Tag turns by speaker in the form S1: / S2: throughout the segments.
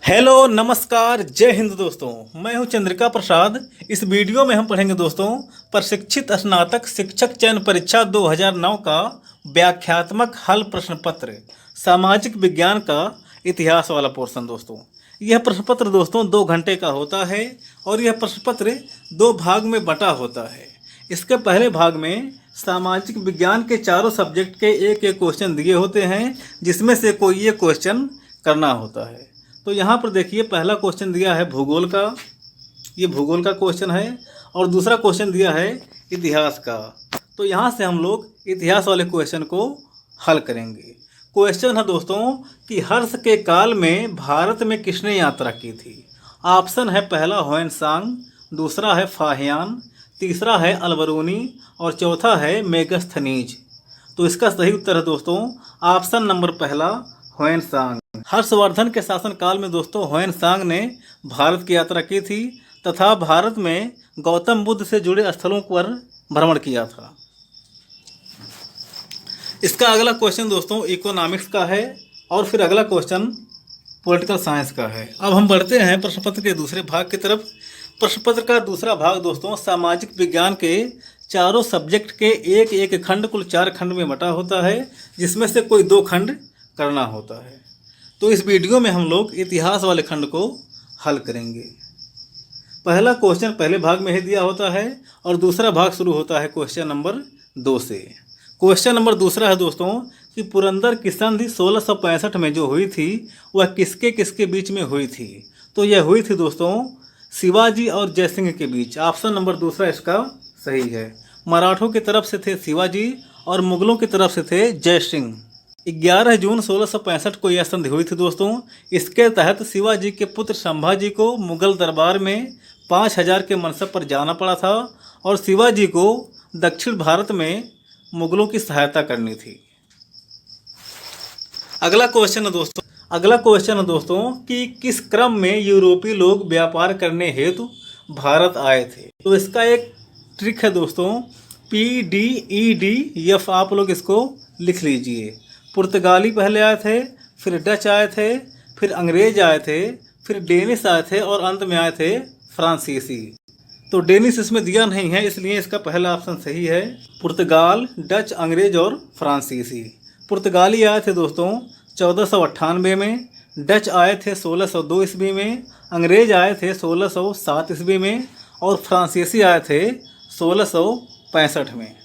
S1: Hello नमस्कार जय हिंद दोस्तों, मैं हूं चंद्रिका प्रसाद। इस वीडियो में हम पढ़ेंगे दोस्तों प्रशिक्षित स्नातक शिक्षक चयन परीक्षा 2009 का व्याख्यात्मक हल प्रश्न पत्र सामाजिक विज्ञान का इतिहास वाला पोर्शन। दोस्तों यह प्रश्न पत्र दोस्तों 2 घंटे का होता है और यह प्रश्न पत्र 2 भाग में बटा होता है। इसके पहले भाग में सामाजिक विज्ञान के चारों सब्जेक्ट के एक एक क्वेश्चन दिए होते हैं, जिसमें से कोई एक क्वेश्चन करना होता है। तो यहाँ पर देखिए, पहला क्वेश्चन दिया है भूगोल का, ये भूगोल का क्वेश्चन है, और दूसरा क्वेश्चन दिया है इतिहास का। तो यहाँ से हम लोग इतिहास वाले क्वेश्चन को हल करेंगे। क्वेश्चन है दोस्तों कि हर्ष के काल में भारत में किसने यात्रा की थी। ऑप्शन है पहला ह्वेनसांग, दूसरा है फाहियान, तीसरा है अलबरूनी और चौथा है मेगस्थनीज। तो इसका सही उत्तर है दोस्तों ऑप्शन नंबर पहला ह्वेनसांग। हर्षवर्धन के शासनकाल में दोस्तों ह्वेनसांग ने भारत की यात्रा की थी तथा भारत में गौतम बुद्ध से जुड़े स्थलों पर भ्रमण किया था। इसका अगला क्वेश्चन दोस्तों इकोनॉमिक्स का है और फिर अगला क्वेश्चन पॉलिटिकल साइंस का है। अब हम बढ़ते हैं प्रश्न पत्र के दूसरे भाग की तरफ। प्रश्न पत्र का दूसरा भाग दोस्तों सामाजिक विज्ञान के चारों सब्जेक्ट के एक एक खंड, कुल 4 खंड में बटा होता है, जिसमें से कोई 2 खंड करना होता है। तो इस वीडियो में हम लोग इतिहास वाले खंड को हल करेंगे। पहला क्वेश्चन पहले भाग में ही दिया होता है और दूसरा भाग शुरू होता है क्वेश्चन नंबर 2 से। क्वेश्चन नंबर दूसरा है दोस्तों कि पुरंदर की संधि 1665 में जो हुई थी वह किसके किसके बीच में हुई थी। तो यह हुई थी दोस्तों शिवाजी और जयसिंह के बीच। ऑप्शन नंबर दूसरा इसका सही है। मराठों की तरफ से थे शिवाजी और मुगलों की तरफ से थे जयसिंह। 11 जून 1665 को यह संधि हुई थी दोस्तों। इसके तहत शिवाजी के पुत्र संभाजी को मुगल दरबार में 5000 के मनसब पर जाना पड़ा था और शिवाजी को दक्षिण भारत में मुगलों की सहायता करनी थी। अगला क्वेश्चन है दोस्तों कि किस क्रम में यूरोपीय लोग व्यापार करने हेतु भारत आए थे। तो इसका एक ट्रिक है दोस्तों, PDEDF, आप लोग इसको लिख लीजिए। पुर्तगाली पहले आए थे, फिर डच आए थे, फिर अंग्रेज आए थे, फिर डेनिश आए थे और अंत में आए थे फ्रांसीसी। तो डेनिश इसमें दिया नहीं है, इसलिए इसका पहला ऑप्शन सही है। पुर्तगाल, डच, अंग्रेज और फ्रांसीसी। पुर्तगाली आए थे दोस्तों 1498 में, डच आए थे 1602 ईस्वी में, अंग्रेज आए थे 1607 ईस्वी में और फ्रांसीसी आए थे 1665 में।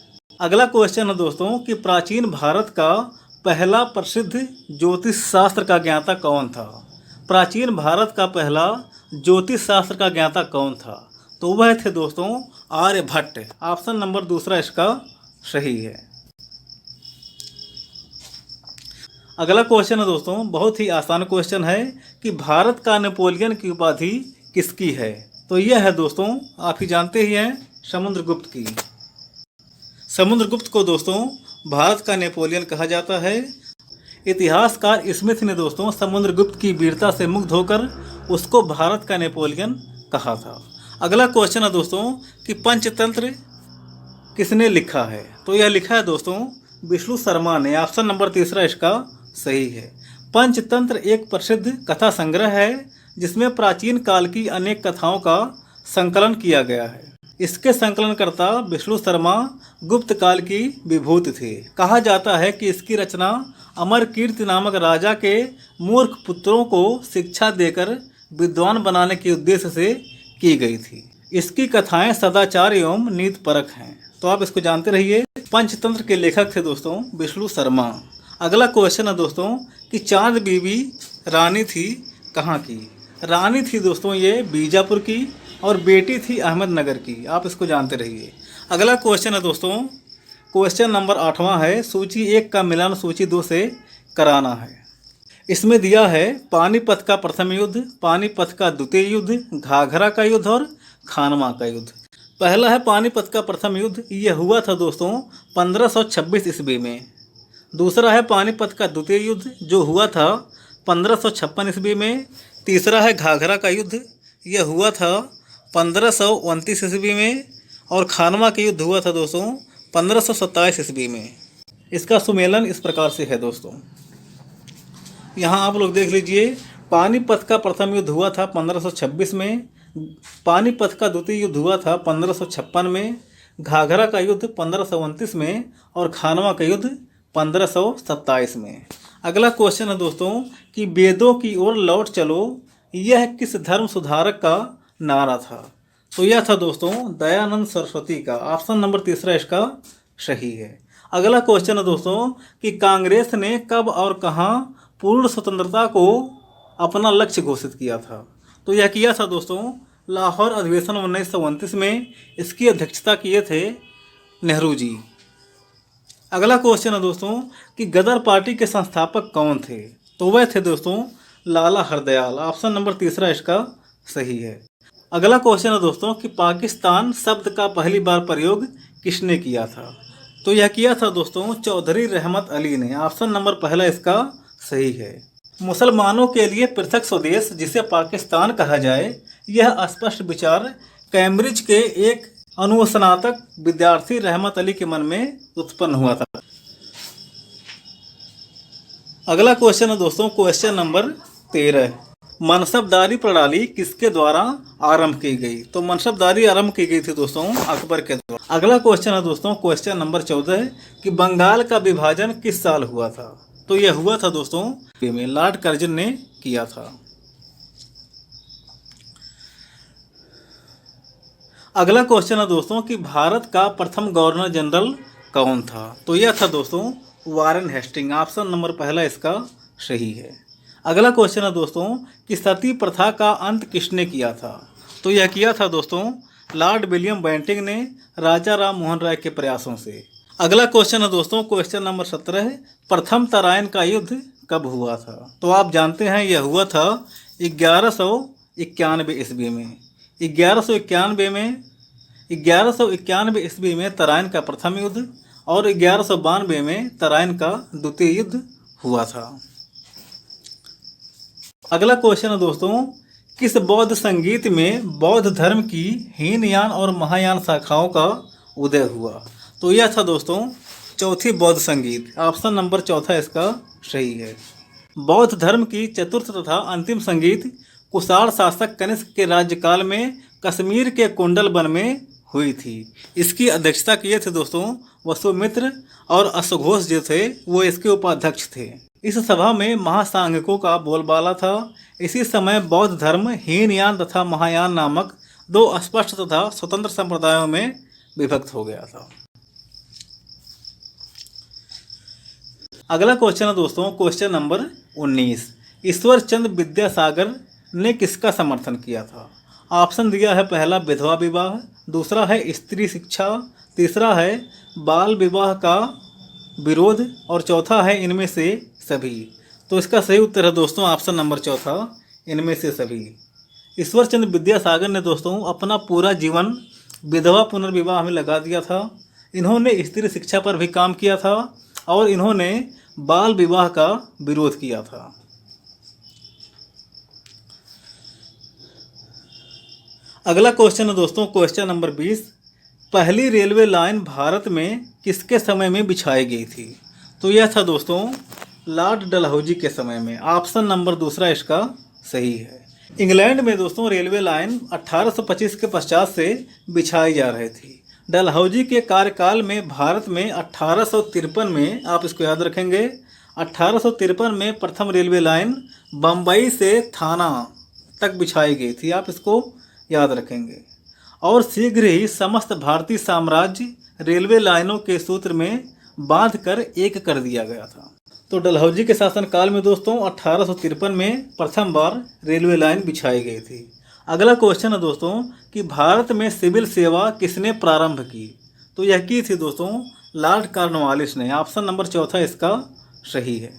S1: अगला क्वेश्चन है दोस्तों कि प्राचीन भारत का पहला प्रसिद्ध ज्योतिष शास्त्र का ज्ञाता कौन था। प्राचीन भारत का पहला ज्योतिष शास्त्र का ज्ञाता कौन था। तो वह थे दोस्तों आर्यभट्ट। ऑप्शन नंबर दूसरा इसका सही है। अगला क्वेश्चन है दोस्तों बहुत ही आसान क्वेश्चन है कि भारत का नेपोलियन की उपाधि किसकी है। तो यह है दोस्तों, आप ही जानते ही हैं, समुद्रगुप्त की। समुद्रगुप्त को दोस्तों भारत का नेपोलियन कहा जाता है। इतिहासकार स्मिथ ने दोस्तों समुद्रगुप्त की वीरता से मुग्ध होकर उसको भारत का नेपोलियन कहा था। अगला क्वेश्चन है दोस्तों कि पंचतंत्र किसने लिखा है। तो यह लिखा है दोस्तों विष्णु शर्मा ने। ऑप्शन नंबर तीसरा इसका सही है। पंचतंत्र एक प्रसिद्ध कथा संग्रह है जिसमें प्राचीन काल की अनेक कथाओं का संकलन किया गया है। इसके संकलनकर्ता विष्णु शर्मा गुप्त काल की विभूति थे। कहा जाता है कि इसकी रचना अमरकीर्ति नामक राजा के मूर्ख पुत्रों को शिक्षा देकर विद्वान बनाने के उद्देश्य से की गई थी। इसकी कथाएं सदाचार एवं नीतिपरक हैं। तो आप इसको जानते रहिए। पंचतंत्र के लेखक थे दोस्तों विष्णु शर्मा। अगला क्वेश्चन है दोस्तों कि चांद बीबी रानी थी कहाँ की। रानी थी दोस्तों ये बीजापुर की और बेटी थी अहमदनगर की। आप इसको जानते रहिए। अगला क्वेश्चन है दोस्तों, क्वेश्चन नंबर 8वां है। सूची 1 का मिलान सूची 2 से कराना है। इसमें दिया है पानीपत का प्रथम युद्ध, पानीपत का द्वितीय युद्ध, घाघरा का युद्ध और खानवा का युद्ध। पहला है पानीपत का प्रथम युद्ध। यह हुआ था दोस्तों 1526 ईस्वी में। दूसरा है पानीपत का द्वितीय युद्ध जो हुआ था 1556 ईस्वी में। तीसरा है घाघरा का युद्ध, यह हुआ था 1529 ईस्वी में। और खानवा का युद्ध हुआ था दोस्तों 1527 ईस्वी में। इसका सुमेलन इस प्रकार से है दोस्तों, यहाँ आप लोग देख लीजिए। पानीपत का प्रथम युद्ध हुआ था 1526 में। पानीपत का द्वितीय युद्ध हुआ था 1556 में। घाघरा का युद्ध 1529 में और खानवा का युद्ध 1527 में। अगला क्वेश्चन है दोस्तों कि वेदों की ओर लौट चलो यह किस धर्म सुधारक का नारा था। तो यह था दोस्तों दयानंद सरस्वती का। ऑप्शन नंबर तीसरा इसका सही है। अगला क्वेश्चन है दोस्तों कि कांग्रेस ने कब और कहां पूर्ण स्वतंत्रता को अपना लक्ष्य घोषित किया था। तो यह किया था दोस्तों लाहौर अधिवेशन 1929 में। इसकी अध्यक्षता किए थे नेहरू जी। अगला क्वेश्चन है दोस्तों कि गदर पार्टी के संस्थापक कौन थे। तो वह थे दोस्तों लाला हरदयाल। ऑप्शन नंबर तीसरा इसका सही है। अगला क्वेश्चन है दोस्तों कि पाकिस्तान शब्द का पहली बार प्रयोग किसने किया था। तो यह किया था दोस्तों चौधरी रहमत अली ने। ऑप्शन नंबर पहला इसका सही है। मुसलमानों के लिए पृथक स्वदेश जिसे पाकिस्तान कहा जाए, यह स्पष्ट विचार कैम्ब्रिज के एक अनुस्नातक विद्यार्थी रहमत अली के मन में उत्पन्न हुआ था। अगला क्वेश्चन है दोस्तों क्वेश्चन नंबर 13। मनसबदारी प्रणाली किसके द्वारा आरंभ की गई। तो मनसबदारी आरंभ की गई थी दोस्तों अकबर के द्वारा। अगला क्वेश्चन है दोस्तों क्वेश्चन नंबर 14 कि बंगाल का विभाजन किस साल हुआ था। तो यह हुआ था दोस्तों में लॉर्ड कर्जन ने किया था। अगला क्वेश्चन है दोस्तों कि भारत का प्रथम गवर्नर जनरल कौन था। तो यह था दोस्तों वारेन हेस्टिंग। ऑप्शन नंबर पहला इसका सही है। अगला क्वेश्चन है दोस्तों कि सती प्रथा का अंत किसने किया था। तो यह किया था दोस्तों लॉर्ड विलियम बेंटिंग ने राजा राम मोहन राय के प्रयासों से। अगला क्वेश्चन है दोस्तों क्वेश्चन नंबर 17। प्रथम तराइन का युद्ध कब हुआ था। तो आप जानते हैं यह हुआ था 1191 ईस्वी में। 1191 ईस्वी में तराइन का प्रथम युद्ध और 1192 में तराइन का द्वितीय युद्ध हुआ था। अगला क्वेश्चन है दोस्तों किस बौद्ध संगीत में बौद्ध धर्म की हीनयान और महायान शाखाओं का उदय हुआ। तो यह था दोस्तों चौथी बौद्ध संगीत। ऑप्शन नंबर चौथा इसका सही है। बौद्ध धर्म की चतुर्थ तथा अंतिम संगीत कुषाण शासक कनिष्क के राज्यकाल में कश्मीर के कुंडल वन में हुई थी। इसकी अध्यक्षता किए थे दोस्तों वसुमित्र और अश्वघोष जो थे वो इसके उपाध्यक्ष थे। इस सभा में महासांघिकों का बोलबाला था। इसी समय बौद्ध धर्म हीनयान तथा महायान नामक दो स्पष्ट तथा स्वतंत्र संप्रदायों में विभक्त हो गया था। अगला क्वेश्चन है दोस्तों क्वेश्चन नंबर 19। ईश्वर चंद्र विद्यासागर ने किसका समर्थन किया था। ऑप्शन दिया है पहला विधवा विवाह, दूसरा है स्त्री शिक्षा, तीसरा है बाल विवाह का विरोध और चौथा है इनमें से सभी। तो इसका सही उत्तर है दोस्तों ऑप्शन नंबर चौथा इनमें से सभी। ईश्वर चंद्र विद्यासागर ने दोस्तों अपना पूरा जीवन विधवा पुनर्विवाह में लगा दिया था। इन्होंने स्त्री शिक्षा पर भी काम किया था और इन्होंने बाल विवाह का विरोध किया था। अगला क्वेश्चन है दोस्तों क्वेश्चन नंबर 20। पहली रेलवे लाइन भारत में किसके समय में बिछाई गई थी। तो यह था दोस्तों लॉर्ड डलहौजी के समय में। ऑप्शन नंबर दूसरा इसका सही है। इंग्लैंड में दोस्तों रेलवे लाइन 1825 के पश्चात से बिछाई जा रही थी। डलहौजी के कार्यकाल में भारत में 1853 में, आप इसको याद रखेंगे, 1853 में प्रथम रेलवे लाइन बम्बई से थाना तक बिछाई गई थी। आप इसको याद रखेंगे। और शीघ्र ही समस्त भारतीय साम्राज्य रेलवे लाइनों के सूत्र में बांधकर एक कर दिया गया था। तो डलहौजी के शासनकाल में दोस्तों 1853 में प्रथम बार रेलवे लाइन बिछाई गई थी। अगला क्वेश्चन है दोस्तों कि भारत में सिविल सेवा किसने प्रारंभ की। तो यह की थी दोस्तों लॉर्ड कॉर्नवालिस ने। ऑप्शन नंबर चौथा इसका सही है।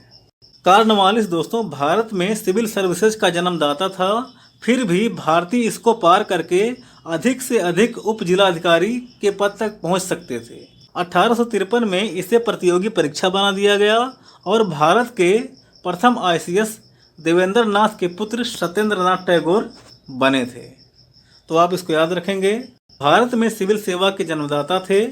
S1: कॉर्नवालिस दोस्तों भारत में सिविल सर्विसेज का जन्मदाता था। फिर भी भारतीय इसको पार करके अधिक से अधिक उप जिलाधिकारी के पद तक पहुंच सकते थे। 1853 में इसे प्रतियोगी परीक्षा बना दिया गया और भारत के प्रथम ICS देवेंद्र नाथ के पुत्र सत्येंद्र नाथ टैगोर बने थे। तो आप इसको याद रखेंगे। भारत में सिविल सेवा के जन्मदाता थे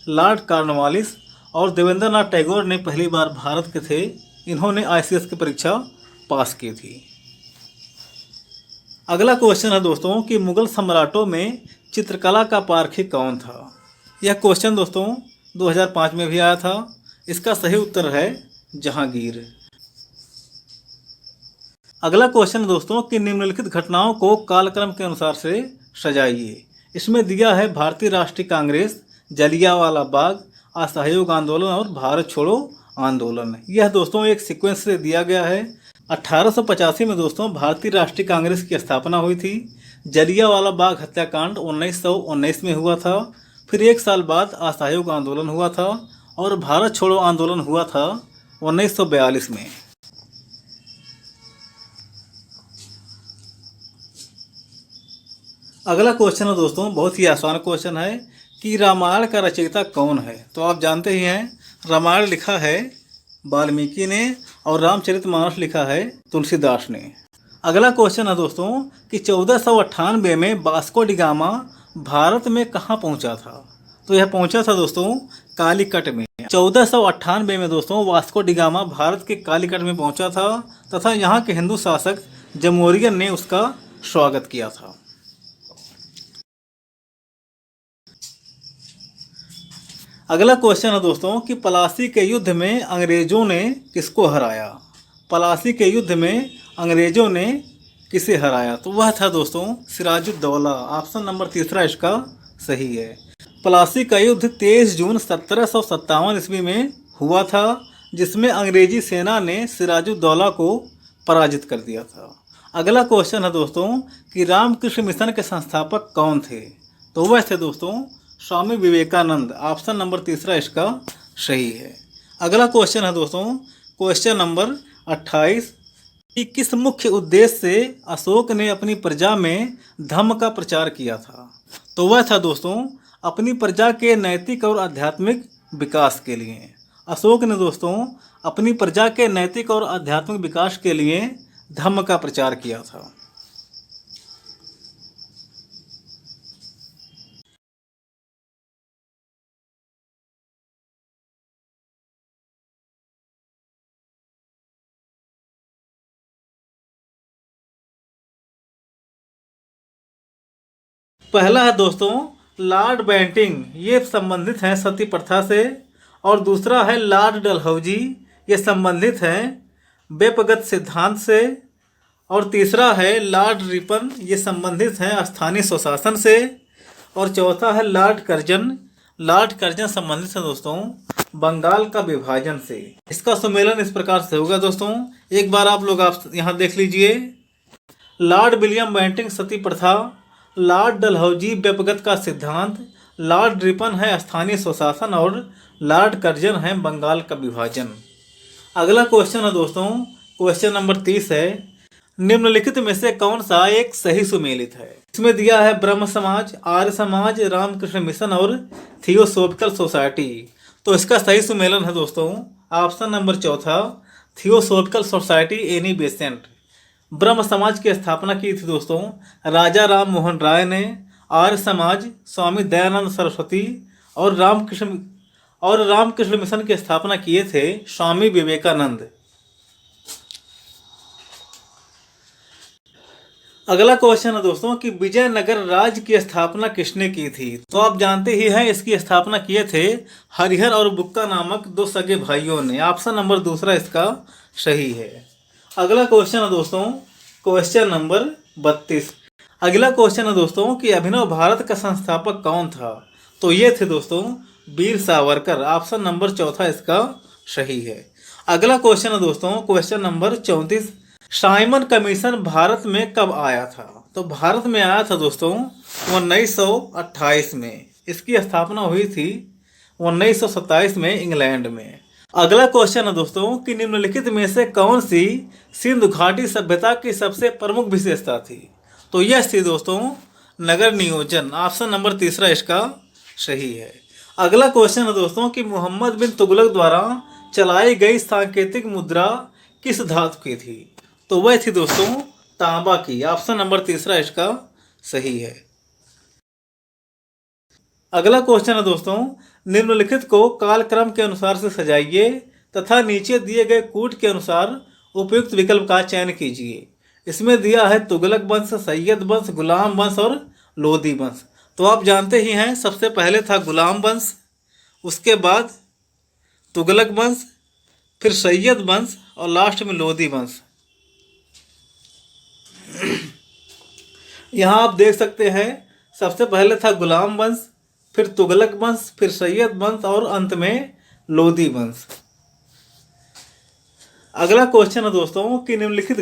S1: लॉर्ड कॉर्नवालिस और देवेंद्र नाथ टैगोर ने पहली बार भारत के थे। इन्होंने ICS की परीक्षा पास की थी। अगला क्वेश्चन है दोस्तों कि मुगल सम्राटों में चित्रकला का पारखी कौन था। यह क्वेश्चन दोस्तों 2005 में भी आया था। इसका सही उत्तर है जहांगीर। अगला क्वेश्चन है दोस्तों कि निम्नलिखित घटनाओं को कालक्रम के अनुसार से सजाइए। इसमें दिया है भारतीय राष्ट्रीय कांग्रेस, जलियांवाला बाग, असहयोग आंदोलन और भारत छोड़ो आंदोलन। यह दोस्तों एक सीक्वेंस से दिया गया है। 1885 में दोस्तों भारतीय राष्ट्रीय कांग्रेस की स्थापना हुई थी। जलियांवाला बाग हत्याकांड 1919 में हुआ था। फिर एक साल बाद असहयोग आंदोलन हुआ था और भारत छोड़ो आंदोलन हुआ था 1942 में। अगला क्वेश्चन है दोस्तों बहुत ही आसान क्वेश्चन है कि रामायण का रचयिता कौन है। तो आप जानते ही हैं रामायण लिखा है वाल्मीकि ने और रामचरितमानस लिखा है तुलसीदास ने। अगला क्वेश्चन है दोस्तों कि 1498 में वास्को डी गामा भारत में कहाँ पहुँचा था। तो यह पहुँचा था दोस्तों कालीकट में। 1498 में दोस्तों वास्को डी गामा भारत के कालीकट में पहुँचा था तथा यहाँ के हिंदू शासक जमोरियन ने उसका स्वागत किया था। अगला क्वेश्चन है दोस्तों कि पलासी के युद्ध में अंग्रेजों ने किसको हराया। पलासी के युद्ध में अंग्रेजों ने किसे हराया। तो वह था दोस्तों सिराजुद्दौला। ऑप्शन नंबर तीसरा इसका सही है। पलासी का युद्ध 23 जून 1757 ईस्वी में हुआ था जिसमें अंग्रेजी सेना ने सिराजुद्दौला को पराजित कर दिया था। अगला क्वेश्चन है दोस्तों कि रामकृष्ण मिशन के संस्थापक कौन थे। तो वह थे दोस्तों स्वामी विवेकानंद। ऑप्शन नंबर तीसरा इसका सही है। अगला क्वेश्चन है दोस्तों क्वेश्चन नंबर 28 कि किस मुख्य उद्देश्य से अशोक ने अपनी प्रजा में धम्म का प्रचार किया था। तो वह था दोस्तों अपनी प्रजा के नैतिक और आध्यात्मिक विकास के लिए। अशोक ने दोस्तों अपनी प्रजा के नैतिक और आध्यात्मिक विकास के लिए धम्म का प्रचार किया था। पहला है दोस्तों लॉर्ड बेंटिंग, ये संबंधित हैं सती प्रथा से। और दूसरा है लॉर्ड डलहौजी, ये संबंधित हैं बेपगत सिद्धांत से। और तीसरा है लॉर्ड रिपन, ये संबंधित हैं स्थानीय स्वशासन से। और चौथा है लॉर्ड कर्जन। लॉर्ड कर्जन संबंधित है दोस्तों बंगाल का विभाजन से। इसका सम्मेलन इस प्रकार से होगा दोस्तों, एक बार आप यहाँ देख लीजिए। लॉर्ड विलियम बेंटिंग सती प्रथा, लॉर्ड डलहौजी व्यपगत का सिद्धांत, लॉर्ड रिपन है स्थानीय स्वशासन और लॉर्ड कर्जन है बंगाल का विभाजन। अगला क्वेश्चन है दोस्तों क्वेश्चन नंबर 30 है निम्नलिखित में से कौन सा एक सही सुमेलित है। इसमें दिया है ब्रह्म समाज, आर्य समाज, रामकृष्ण मिशन और थियोसोफिकल सोसाइटी। तो इसका सही सुमेलन है दोस्तों ऑप्शन नंबर चौथा थियोसोफिकल सोसाइटी एनी बेसेंट। ब्रह्म समाज की स्थापना की थी दोस्तों राजा राम मोहन राय ने। आर्य समाज स्वामी दयानंद सरस्वती और रामकृष्ण मिशन की स्थापना किए थे स्वामी विवेकानंद। अगला क्वेश्चन है दोस्तों कि विजयनगर राज्य की स्थापना किसने की थी। तो आप जानते ही हैं इसकी स्थापना किए थे हरिहर और बुक्का नामक दो सगे भाइयों ने। ऑप्शन नंबर दूसरा इसका सही है। अगला क्वेश्चन है दोस्तों क्वेश्चन नंबर 32। अगला क्वेश्चन है दोस्तों कि अभिनव भारत का संस्थापक कौन था। तो ये थे दोस्तों वीर सावरकर। ऑप्शन नंबर चौथा इसका सही है। अगला क्वेश्चन है दोस्तों question number 34। Simon commission Bharat में कब आया था। तो भारत में आया था दोस्तों 1928 में। इसकी स्थापना हुई थी 1927 में इंग्लैंड में। अगला क्वेश्चन है दोस्तों कि निम्नलिखित में से कौन सी सिंधु घाटी सभ्यता की सबसे प्रमुख विशेषता थी। तो यह थी दोस्तों नगर नियोजन। ऑप्शन नंबर तीसरा इसका सही है। अगला क्वेश्चन है दोस्तों कि मोहम्मद बिन तुगलक द्वारा चलाई गई सांकेतिक मुद्रा किस धातु की थी। तो वह थी दोस्तों तांबा की। ऑप्शन नंबर तीसरा इसका सही है। अगला क्वेश्चन है दोस्तों निम्नलिखित को कालक्रम के अनुसार से सजाइए तथा नीचे दिए गए कूट के अनुसार उपयुक्त विकल्प का चयन कीजिए। इसमें दिया है तुगलक वंश, सैयद वंश, गुलाम वंश और लोदी वंश। तो आप जानते ही हैं, सबसे पहले था गुलाम वंश, उसके बाद तुगलक वंश, फिर सैयद वंश और लास्ट में लोदी वंश। यहाँ आप देख सकते हैं, सबसे पहले था गुलाम वंश, फिर तुगलक वंश, फिर सैयद वंश और अंत में लोदी वंश। अगला क्वेश्चन है दोस्तों कि निम्नलिखित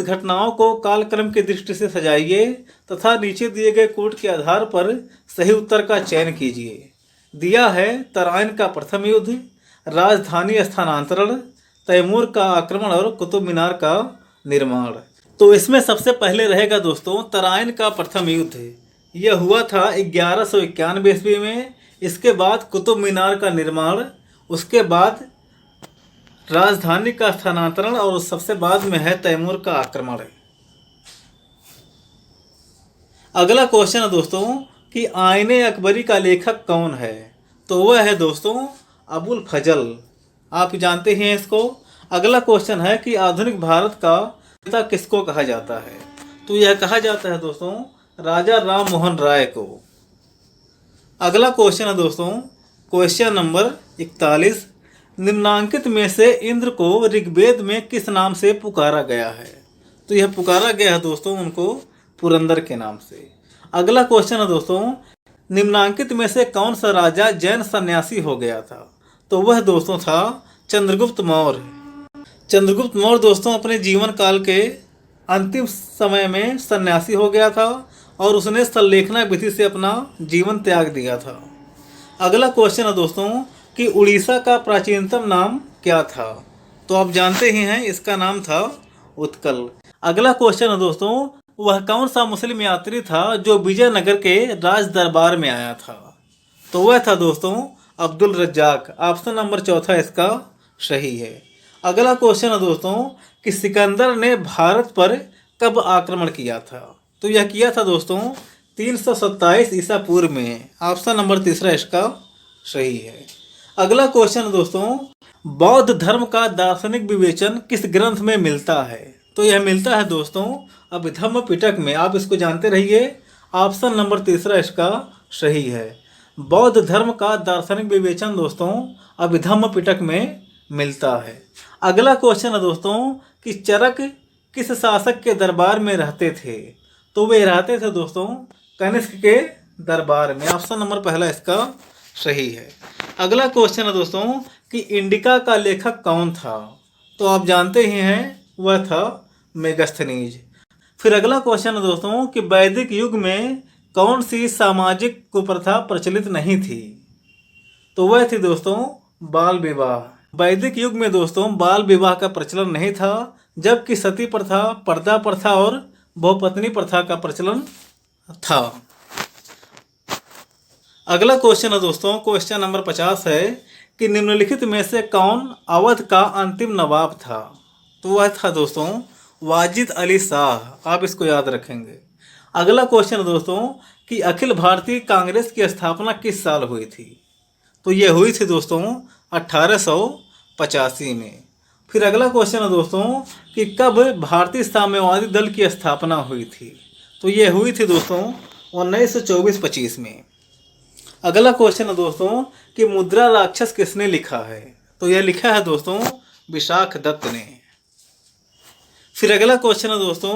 S1: घटनाओं को कालक्रम की दृष्टि से सजाइए तथा नीचे दिए गए कोड के आधार पर सही उत्तर का चयन कीजिए। दिया है तराइन का प्रथम युद्ध, राजधानी स्थानांतरण, तैमूर का आक्रमण और कुतुब मीनार का निर्माण। तो इसमें सबसे पहले रहेगा दोस्तों तराइन का प्रथम युद्ध। यह हुआ था 1191 ईस्वी में। इसके बाद कुतुब मीनार का निर्माण, उसके बाद राजधानी का स्थानांतरण और सबसे बाद में है तैमूर का आक्रमण। अगला क्वेश्चन है दोस्तों कि आईने अकबरी का लेखक कौन है। तो वह है दोस्तों अबुल फजल, आप जानते हैं इसको। अगला क्वेश्चन है कि आधुनिक भारत का पिता किसको कहा जाता है। तो यह कहा जाता है दोस्तों राजा राम मोहन राय को। अगला क्वेश्चन है दोस्तों क्वेश्चन नंबर 41, निम्नांकित में से इंद्र को ऋग्वेद में किस नाम से पुकारा गया है। तो यह पुकारा गया है दोस्तों उनको पुरंदर के नाम से। अगला क्वेश्चन है दोस्तों निम्नांकित में से कौन सा राजा जैन सन्यासी हो गया था। तो वह दोस्तों था चंद्रगुप्त मौर्य। चंद्रगुप्त मौर्य दोस्तों अपने जीवन काल के अंतिम समय में सन्यासी हो गया था और उसने संलेखना विधि से अपना जीवन त्याग दिया था। अगला क्वेश्चन है दोस्तों कि उड़ीसा का प्राचीनतम नाम क्या था। तो आप जानते ही हैं इसका नाम था उत्कल। अगला क्वेश्चन है दोस्तों वह कौन सा मुस्लिम यात्री था जो विजयनगर के राज दरबार में आया था। तो वह था दोस्तों अब्दुल रज्जाक। ऑप्शन नंबर चौथा इसका सही है। अगला क्वेश्चन है दोस्तों कि सिकंदर ने भारत पर कब आक्रमण किया था। तो यह किया था दोस्तों 327 ईसा पूर्व में। ऑप्शन नंबर तीसरा इसका सही है। अगला क्वेश्चन है दोस्तों बौद्ध धर्म का दार्शनिक विवेचन किस ग्रंथ में मिलता है। तो यह मिलता है दोस्तों अभिधम्म पिटक में। आप इसको जानते रहिए। ऑप्शन नंबर तीसरा इसका सही है। बौद्ध धर्म का दार्शनिक विवेचन दोस्तों अभिधम्म पिटक में मिलता है। अगला क्वेश्चन है दोस्तों कि चरक किस शासक के दरबार में रहते थे। तो वे रहते थे दोस्तों कनिष्क के दरबार में। ऑप्शन नंबर पहला इसका सही है। अगला क्वेश्चन है दोस्तों कि इंडिका का लेखक कौन था। तो आप जानते ही हैं वह था मेगस्थनीज। फिर अगला क्वेश्चन है दोस्तों कि वैदिक युग में कौन सी सामाजिक कुप्रथा प्रचलित नहीं थी। तो वह थी दोस्तों बाल विवाह। वैदिक युग में दोस्तों बाल विवाह का प्रचलन नहीं था, जबकि सती प्रथा, पर्दा प्रथा और बहुपत्नी प्रथा का प्रचलन था। अगला क्वेश्चन है दोस्तों क्वेश्चन नंबर 50 है कि निम्नलिखित में से कौन अवध का अंतिम नवाब था। तो वह था दोस्तों वाजिद अली शाह। आप इसको याद रखेंगे। अगला क्वेश्चन है दोस्तों कि अखिल भारतीय कांग्रेस की स्थापना किस साल हुई थी। तो ये हुई थी दोस्तों 1885 में। फिर अगला क्वेश्चन है दोस्तों कि कब भारतीय साम्यवादी दल की स्थापना हुई थी। तो ये हुई थी दोस्तों 1924-25 में। अगला क्वेश्चन है दोस्तों कि मुद्रा राक्षस किसने लिखा है। तो यह लिखा है दोस्तों विशाख दत्त ने। फिर अगला क्वेश्चन है दोस्तों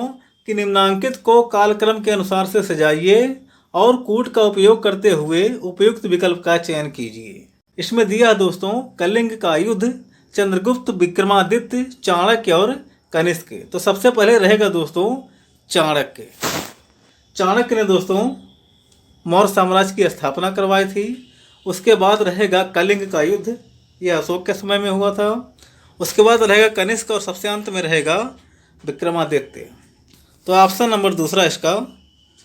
S1: कि निम्नांकित को कालक्रम के अनुसार से सजाइए और कूट का उपयोग करते हुए उपयुक्त विकल्प का चयन कीजिए। इसमें दिया है दोस्तों कलिंग का युद्ध, चंद्रगुप्त, विक्रमादित्य, चाणक्य और कनिष्क। तो सबसे पहले रहेगा दोस्तों चाणक्य। चाणक्य ने दोस्तों मौर्य साम्राज्य की स्थापना करवाई थी। उसके बाद रहेगा कलिंग का युद्ध, यह अशोक के समय में हुआ था। उसके बाद रहेगा कनिष्क और सबसे अंत में रहेगा विक्रमादित्य। तो ऑप्शन नंबर दूसरा इसका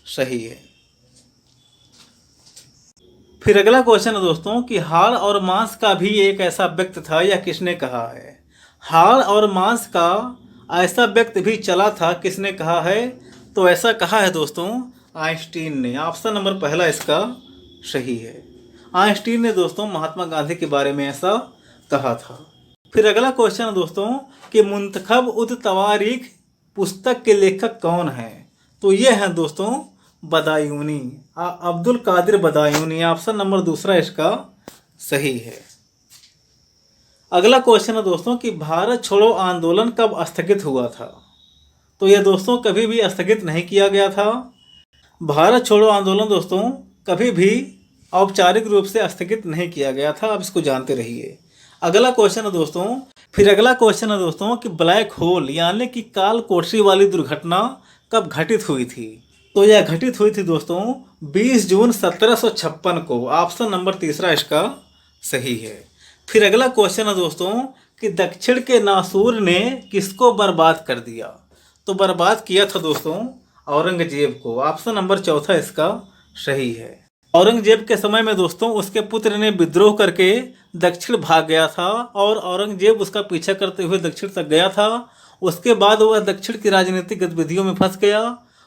S1: सही है। फिर अगला क्वेश्चन है दोस्तों कि हाड़ और मांस का भी एक ऐसा व्यक्ति था, यह किसने कहा है। हाड़ और मांस का ऐसा व्यक्ति भी चला था, किसने कहा है। तो ऐसा कहा है दोस्तों आइंस्टीन ने। ऑप्शन नंबर पहला इसका सही है। आइंस्टीन ने दोस्तों महात्मा गांधी के बारे में ऐसा कहा था। फिर अगला क्वेश्चन है दोस्तों कि मुंतखब उद तवारीख पुस्तक के लेखक कौन हैं? तो ये हैं दोस्तों बदायूनी, अब्दुल कादिर बदायूनी। ऑप्शन नंबर दूसरा इसका सही है। अगला क्वेश्चन है दोस्तों कि भारत छोड़ो आंदोलन कब स्थगित हुआ था? तो यह दोस्तों कभी भी स्थगित नहीं किया गया था। भारत छोड़ो आंदोलन दोस्तों कभी भी औपचारिक रूप से स्थगित नहीं किया गया था। आप इसको जानते रहिए। अगला क्वेश्चन है दोस्तों, फिर अगला क्वेश्चन है दोस्तों कि ब्लैक होल यानी कि काल कोठरी वाली दुर्घटना कब घटित हुई थी? तो यह घटित हुई थी दोस्तों 20 जून 1756 को। ऑप्शन नंबर तीसरा इसका सही है। फिर अगला क्वेश्चन है दोस्तों कि दक्षिण के नासूर ने किसको बर्बाद कर दिया? तो बर्बाद किया था दोस्तों औरंगजेब को। ऑप्शन नंबर चौथा इसका सही है। औरंगजेब के समय में दोस्तों उसके पुत्र ने विद्रोह करके दक्षिण भाग गया था और औरंगजेब उसका पीछा करते हुए दक्षिण तक गया था। उसके बाद वह दक्षिण की राजनीतिक गतिविधियों में फंस गया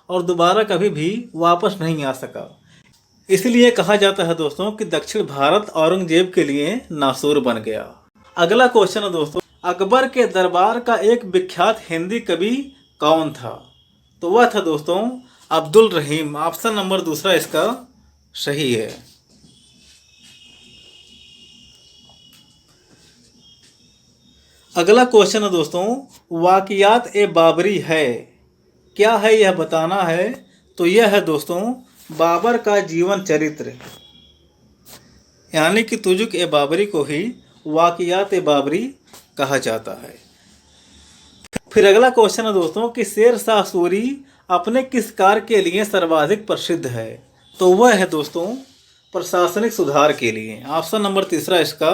S1: और दोबारा कभी भी वापस नहीं आ सका। इसलिए कहा जाता है दोस्तों कि दक्षिण भारत औरंगजेब के लिए नासूर बन गया। अगला क्वेश्चन है दोस्तों, अकबर के दरबार का एक विख्यात हिंदी कवि कौन था? तो वह था दोस्तों अब्दुल रहीम। ऑप्शन नंबर दूसरा इसका सही है। अगला क्वेश्चन है दोस्तों, वाक़ियात ए बाबरी है, क्या है यह बताना है। तो यह है दोस्तों बाबर का जीवन चरित्र, यानी कि तुजुक ए बाबरी को ही वाक़ियात ए बाबरी कहा जाता है। फिर अगला क्वेश्चन है दोस्तों कि शेर शाह सूरी अपने किस कार्य के लिए सर्वाधिक प्रसिद्ध है? तो वह है दोस्तों प्रशासनिक सुधार के लिए। ऑप्शन नंबर तीसरा इसका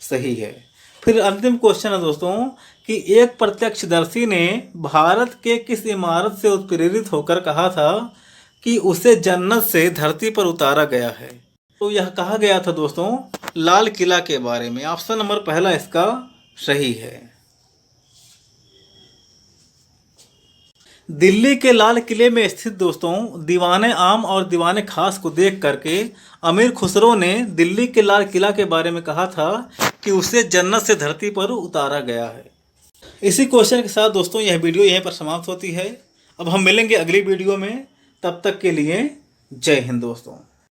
S1: सही है। फिर अंतिम क्वेश्चन है दोस्तों कि एक प्रत्यक्षदर्शी ने भारत के किस इमारत से उत्प्रेरित होकर कहा था कि उसे जन्नत से धरती पर उतारा गया है? तो यह कहा गया था दोस्तों लाल किला के बारे में। ऑप्शन नंबर पहला इसका सही है। दिल्ली के लाल किले में स्थित दोस्तों दीवाने आम और दीवाने खास को देख करके अमीर खुसरो ने दिल्ली के लाल किला के बारे में कहा था कि उसे जन्नत से धरती पर उतारा गया है। इसी क्वेश्चन के साथ दोस्तों यह वीडियो यहीं पर समाप्त होती है। अब हम मिलेंगे अगली वीडियो में, तब तक के लिए जय हिंद दोस्तों।